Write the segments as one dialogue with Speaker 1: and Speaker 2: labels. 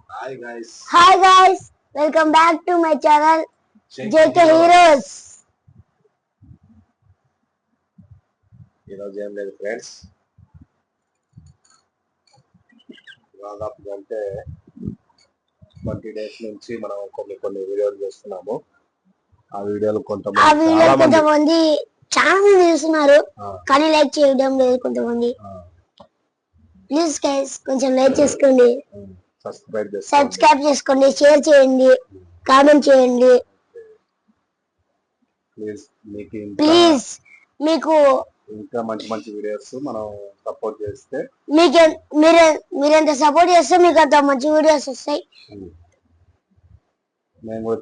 Speaker 1: Hi guys, welcome back to my channel JK Heroes.
Speaker 2: ఈరోజు ఏం లేదు ఫ్రెండ్స్, దాదాపు అంటే 20 days నుంచి మనం కొన్ని వీడియోలు చేస్తున్నాము. ఆ వీడియోలు
Speaker 1: కొంతమంది ఛానల్ చూస్తున్నారు కానీ లైక్ చేయడం లేదు కొంతమంది. ప్లీజ్ గైస్ కొంచెం లైక్ చేసుకోండి, సబ్స్క్రైబ్ చేసుకోండి, షేర్ చేయండి, కామెంట్ చేయండి. ప్లీజ్ మీకు
Speaker 2: ఇంకా మంచి వీడియోస్ మనం సపోర్ట్ చేస్తే
Speaker 1: మీరెంత సపోర్ట్ చేస్తే మీకు అంత మంచి వీడియోస్ వస్తాయి.
Speaker 2: మేము కూడా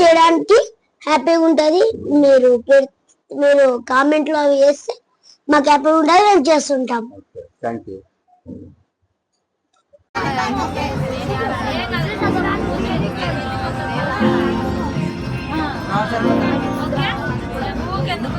Speaker 2: చేయడానికి
Speaker 1: హ్యాపీగా ఉంటది. మీరు కామెంట్ లో వేస్తే మాకు హ్యాపీగా ఉంటుంది, మేము చేస్తుంటాం.
Speaker 2: Thank you.
Speaker 3: ఎందుకు